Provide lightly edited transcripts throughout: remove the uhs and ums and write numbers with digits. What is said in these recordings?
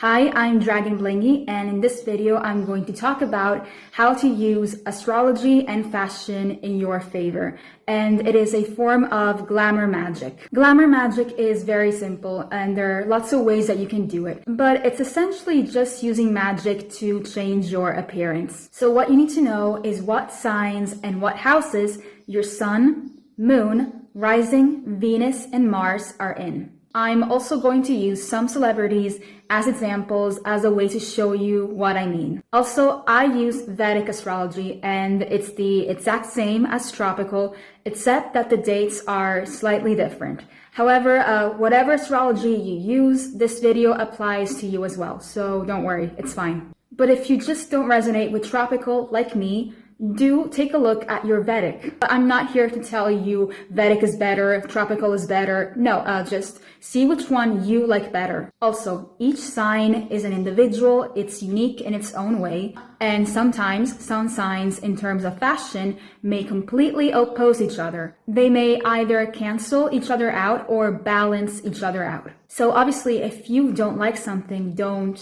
Hi, I'm Dragon Blingy, and in this video I'm going to talk about how to use astrology and fashion in your favor. And it is a form of glamour magic. Glamour magic is very simple and there are lots of ways that you can do it. But it's essentially just using magic to change your appearance. So what you need to know is what signs and what houses your sun, moon, rising, Venus, and Mars are in. I'm also going to use some celebrities as examples as a way to show you what I mean. Also, I use Vedic astrology and it's the exact same as tropical, except that the dates are slightly different. However, whatever astrology you use, this video applies to you as well, so don't worry, it's fine. But if you just don't resonate with tropical like me, do take a look at your Vedic. I'm not here to tell you Vedic is better, tropical is better. No, just see which one you like better. Also, each sign is an individual, it's unique in its own way, and sometimes some signs in terms of fashion may completely oppose each other. They may either cancel each other out or balance each other out. So obviously, if you don't like something, don't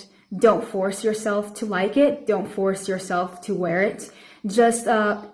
force yourself to like it, don't force yourself to wear it. Just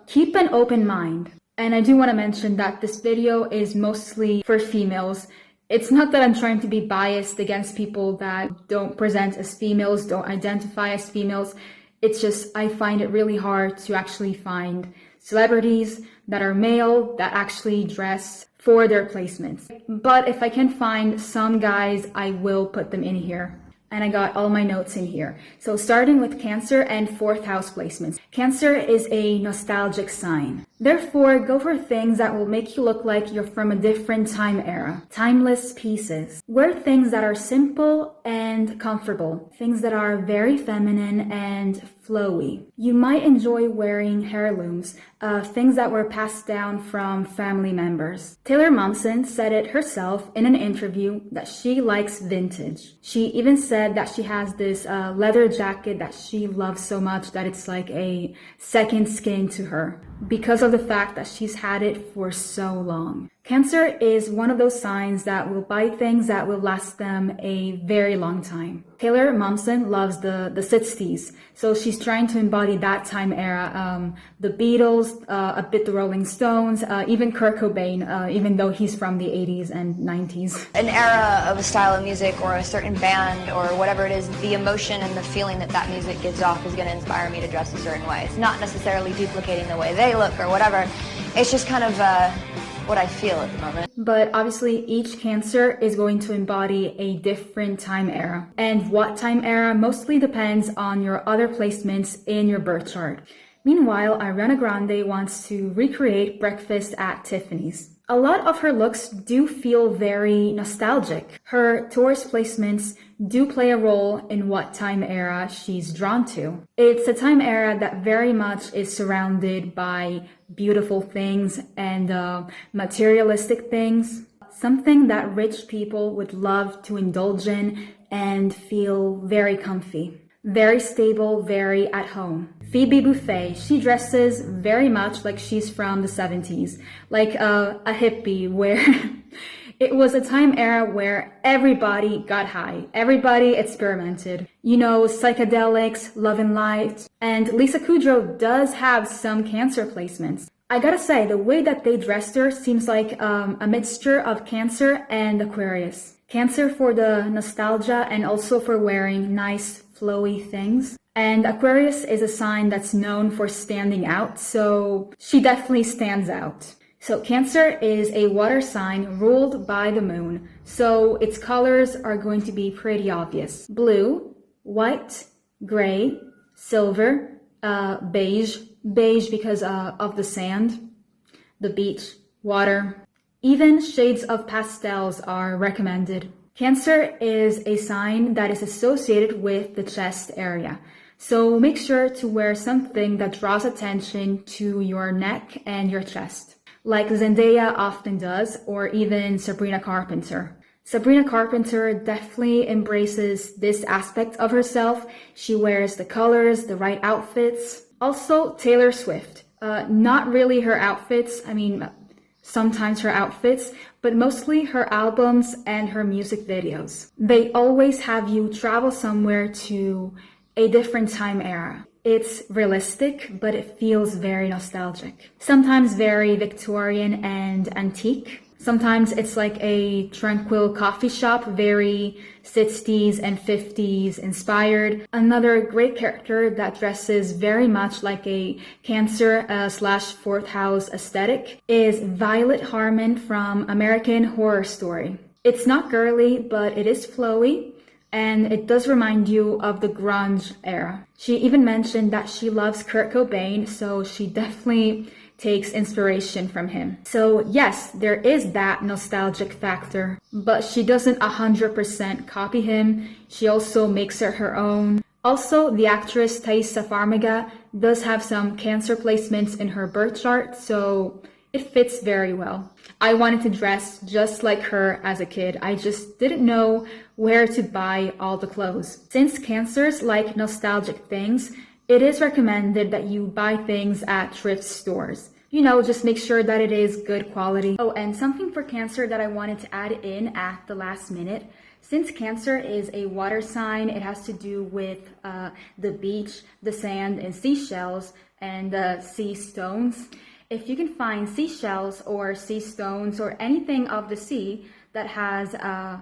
keep an open mind. And I do want to mention that this video is mostly for females. It's not that I'm trying to be biased against people that don't present as females, don't identify as females. It's just I find it really hard to actually find celebrities that are male that actually dress for their placements. But if I can find some guys, I will put them in here. And I got all my notes in here. So starting with Cancer and 4th house placements. Cancer is a nostalgic sign. Therefore, go for things that will make you look like you're from a different time era. Timeless pieces. Wear things that are simple and comfortable. Things that are very feminine and flowy. You might enjoy wearing heirlooms, things that were passed down from family members. Taylor Momsen said it herself in an interview that she likes vintage. She even said that she has this leather jacket that she loves so much that it's like a second skin to her, because of the fact that she's had it for so long. Cancer is one of those signs that will buy things that will last them a very long time. Taylor Momsen loves the 60s, so she's trying to embody that time era. The Beatles, a bit the Rolling Stones, even Kurt Cobain, even though he's from the 80s and 90s. An era of a style of music or a certain band or whatever it is, the emotion and the feeling that that music gives off is going to inspire me to dress a certain way. It's not necessarily duplicating the way they look or whatever. It's just kind of what I feel at the moment. But obviously each Cancer is going to embody a different time era. And what time era mostly depends on your other placements in your birth chart. Meanwhile, Ariana Grande wants to recreate Breakfast at Tiffany's. A lot of her looks do feel very nostalgic. Her Taurus placements do play a role in what time era she's drawn to. It's a time era that very much is surrounded by beautiful things and materialistic things. Something that rich people would love to indulge in and feel very comfy. Very stable, very at home. Phoebe Buffay, she dresses very much like she's from the 70s, like a hippie, where it was a time era where everybody got high, everybody experimented. You know, psychedelics, love and light. And Lisa Kudrow does have some Cancer placements. I gotta say, the way that they dressed her seems like a mixture of Cancer and Aquarius. Cancer for the nostalgia and also for wearing nice flowy things. And Aquarius is a sign that's known for standing out, so she definitely stands out. So Cancer is a water sign ruled by the moon, so its colors are going to be pretty obvious. Blue, white, gray, silver, beige because of the sand, the beach, water. Even shades of pastels are recommended. Cancer is a sign that is associated with the chest area. So make sure to wear something that draws attention to your neck and your chest, like Zendaya often does, or even Sabrina Carpenter. Sabrina Carpenter definitely embraces this aspect of herself. She wears the colors, the right outfits. Also, Taylor Swift. Not really her outfits. I mean, sometimes her outfits, but mostly her albums and her music videos. They always have you travel somewhere to a different time era. It's realistic, but it feels very nostalgic. Sometimes very Victorian and antique. Sometimes it's like a tranquil coffee shop, very 60s and 50s inspired. Another great character that dresses very much like a Cancer slash fourth house aesthetic is Violet Harmon from American Horror Story. It's not girly, but it is flowy, and it does remind you of the grunge era. She even mentioned that she loves Kurt Cobain, so she definitely takes inspiration from him. So yes, there is that nostalgic factor, but she doesn't 100% copy him. She also makes it her own. Also, the actress Thaisa Farmiga does have some Cancer placements in her birth chart, so it fits very well. I wanted to dress just like her as a kid. I just didn't know where to buy all the clothes. Since Cancers like nostalgic things, it is recommended that you buy things at thrift stores. You know, just make sure that it is good quality. Oh, and something for Cancer that I wanted to add in at the last minute. Since Cancer is a water sign, it has to do with the beach, the sand, and seashells, and sea stones. If you can find seashells or sea stones or anything of the sea that has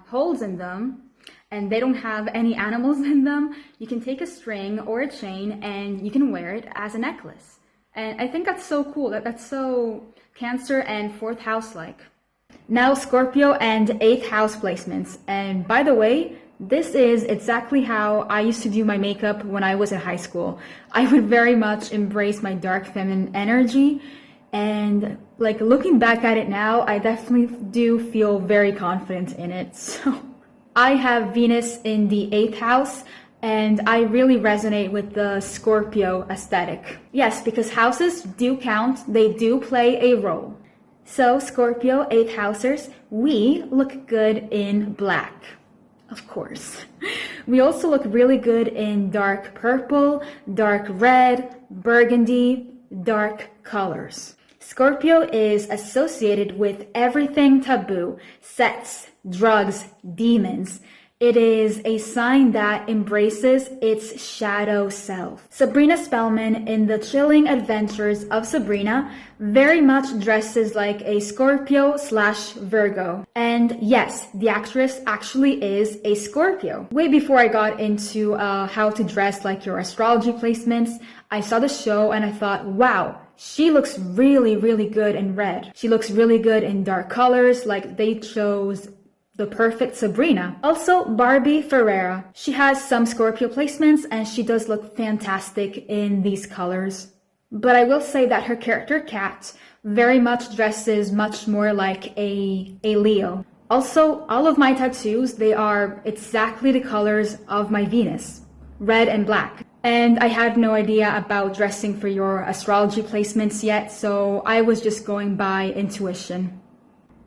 holes in them, and they don't have any animals in them, you can take a string or a chain and you can wear it as a necklace. And I think that's so cool. That's so Cancer and fourth house like. Now Scorpio and 8th house placements. And by the way, this is exactly how I used to do my makeup when I was in high school. I would very much embrace my dark feminine energy. And like looking back at it now, I definitely do feel very confident in it. So I have Venus in the 8th house, and I really resonate with the Scorpio aesthetic. Yes, because houses do count, they do play a role. So Scorpio 8th housers, we look good in black, of course. We also look really good in dark purple, dark red, burgundy, dark colors. Scorpio is associated with everything taboo, sex, drugs, demons. It is a sign that embraces its shadow self. Sabrina Spellman in The Chilling Adventures of Sabrina very much dresses like a Scorpio / Virgo. And yes, the actress actually is a Scorpio. Way before I got into how to dress like your astrology placements, I saw the show and I thought, wow, she looks really, really good in red. She looks really good in dark colors, like they chose the perfect Sabrina. Also, Barbie Ferreira. She has some Scorpio placements and she does look fantastic in these colors. But I will say that her character Kat very much dresses much more like a Leo. Also, all of my tattoos, they are exactly the colors of my Venus, red and black. And I had no idea about dressing for your astrology placements yet, so I was just going by intuition.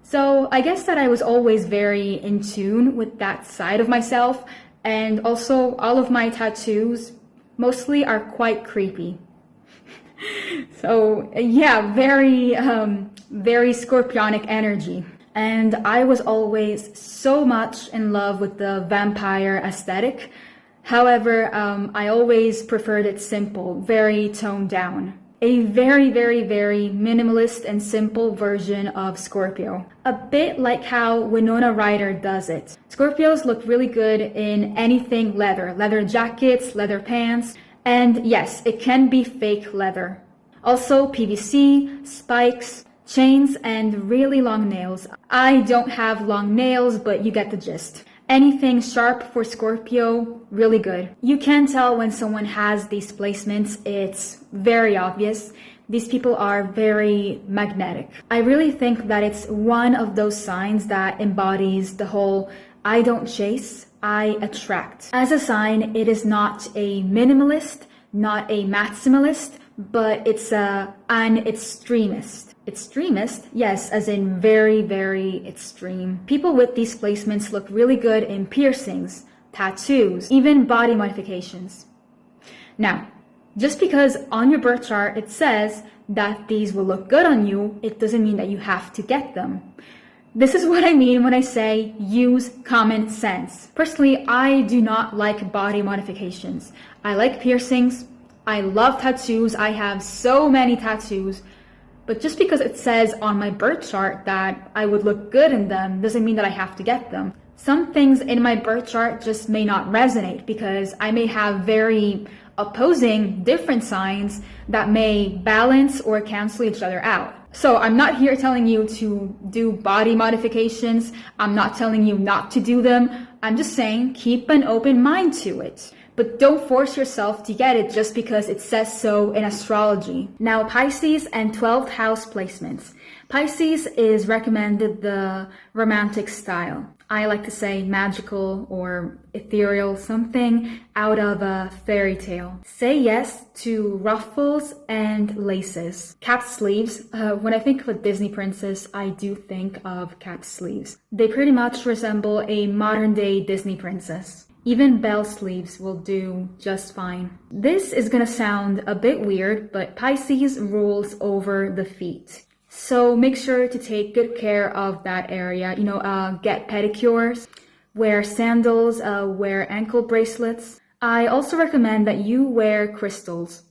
So I guess that I was always very in tune with that side of myself, and also all of my tattoos mostly are quite creepy. So yeah, very Scorpionic energy. And I was always so much in love with the vampire aesthetic. However, I always preferred it simple, very toned down. A very minimalist and simple version of Scorpio. A bit like how Winona Ryder does it. Scorpios look really good in anything leather jackets, leather pants, and yes, it can be fake leather. Also PVC, spikes, chains, and really long nails. I don't have long nails, but you get the gist. Anything sharp for Scorpio, really good. You can tell when someone has these placements, it's very obvious. These people are very magnetic. I really think that it's one of those signs that embodies the whole I don't chase, I attract. As a sign, it is not a minimalist, not a maximalist, but it's an extremist. Extremist? Yes, as in very extreme. People with these placements look really good in piercings, tattoos, even body modifications. Now, Just because on your birth chart it says that these will look good on you, it doesn't mean that you have to get them. This is what I mean when I say use common sense. Personally, I do not like body modifications. I like piercings. I love tattoos. I have so many tattoos. But just because it says on my birth chart that I would look good in them doesn't mean that I have to get them. Some things in my birth chart just may not resonate because I may have very opposing different signs that may balance or cancel each other out. So I'm not here telling you to do body modifications. I'm not telling you not to do them. I'm just saying keep an open mind to it. But don't force yourself to get it just because it says so in astrology. Now, Pisces and 12th house placements. Pisces is recommended the romantic style. I like to say magical or ethereal, something out of a fairy tale. Say yes to ruffles and laces. Cap sleeves. When I think of a Disney princess, I do think of cap sleeves. They pretty much resemble a modern day Disney princess. Even bell sleeves will do just fine. This is gonna sound a bit weird, but Pisces rules over the feet. So make sure to take good care of that area. Get pedicures, wear sandals, wear ankle bracelets. I also recommend that you wear crystals.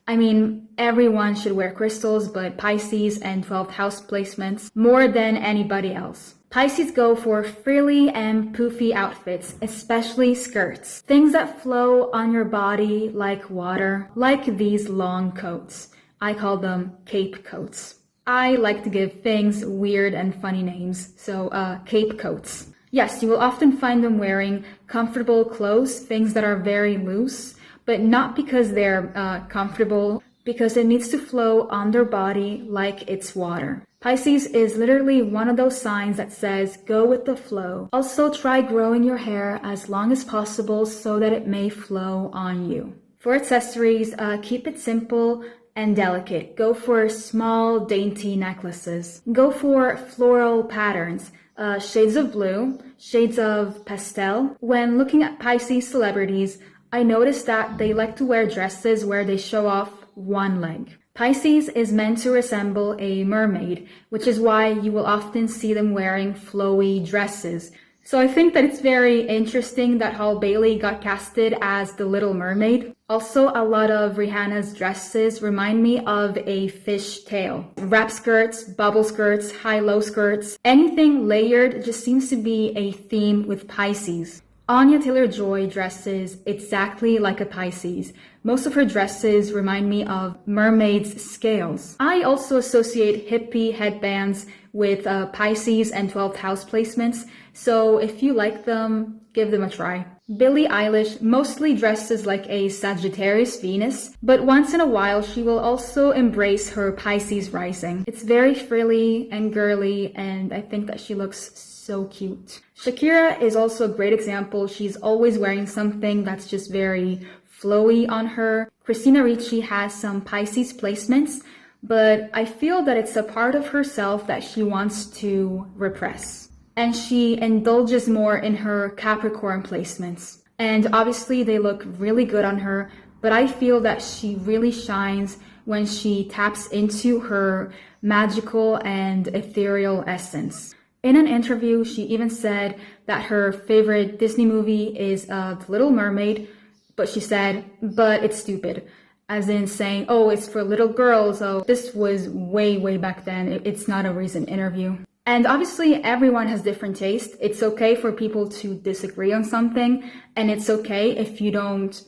I mean, everyone should wear crystals, but Pisces and 12th house placements more than anybody else. Pisces go for frilly and poofy outfits, especially skirts. Things that flow on your body like water, like these long coats. I call them cape coats. I like to give things weird and funny names, so cape coats. Yes, you will often find them wearing comfortable clothes, things that are very loose, but not because they're comfortable, because it needs to flow on their body like it's water. Pisces is literally one of those signs that says, go with the flow. Also, try growing your hair as long as possible so that it may flow on you. For accessories, keep it simple and delicate. Go for small, dainty necklaces. Go for floral patterns, shades of blue, shades of pastel. When looking at Pisces celebrities, I noticed that they like to wear dresses where they show off one leg. Pisces is meant to resemble a mermaid, which is why you will often see them wearing flowy dresses. So I think that it's very interesting that Halle Bailey got casted as the Little Mermaid. Also, a lot of Rihanna's dresses remind me of a fish tail. Wrap skirts, bubble skirts, high-low skirts, anything layered just seems to be a theme with Pisces. Anya Taylor-Joy dresses exactly like a Pisces. Most of her dresses remind me of mermaids' scales. I also associate hippie headbands with Pisces and 12th house placements, so if you like them, give them a try. Billie Eilish mostly dresses like a Sagittarius Venus, but once in a while she will also embrace her Pisces rising. It's very frilly and girly, and I think that she looks so cute. Shakira is also a great example. She's always wearing something that's just very flowy on her. Christina Ricci has some Pisces placements, but I feel that it's a part of herself that she wants to repress. And she indulges more in her Capricorn placements. And obviously they look really good on her, but I feel that she really shines when she taps into her magical and ethereal essence. In an interview, she even said that her favorite Disney movie is The Little Mermaid, but she said, but it's stupid. As in saying, oh, it's for little girls. Oh, this was way, way back then. It's not a recent interview. And obviously, everyone has different taste. It's okay for people to disagree on something, and it's okay if you don't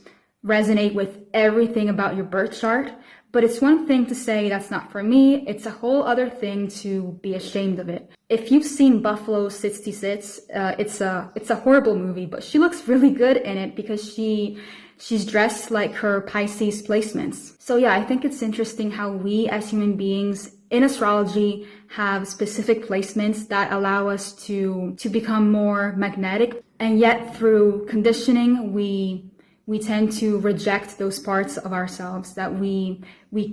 resonate with everything about your birth chart. But it's one thing to say that's not for me. It's a whole other thing to be ashamed of it. If you've seen Buffalo 66, it's a horrible movie, but she looks really good in it because she's dressed like her Pisces placements. So yeah, I think it's interesting how we as human beings in astrology have specific placements that allow us to become more magnetic, and yet through conditioning we tend to reject those parts of ourselves that we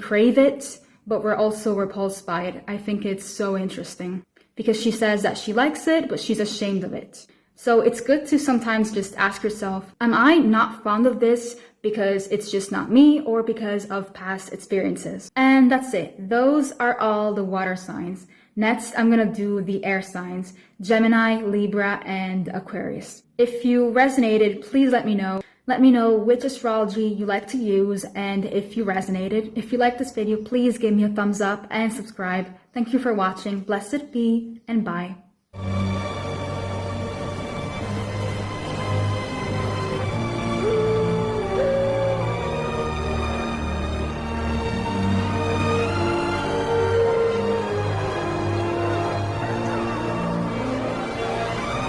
crave it, but we're also repulsed by it. I think it's so interesting because she says that she likes it, but she's ashamed of it. So it's good to sometimes just ask yourself, am I not fond of this because it's just not me or because of past experiences. And that's it. Those are all the water signs. Next, I'm gonna do the air signs, Gemini, Libra, and Aquarius. If you resonated, please let me know. Let me know which astrology you like to use and if you resonated. If you like this video, please give me a thumbs up and subscribe. Thank you for watching. Blessed be and bye.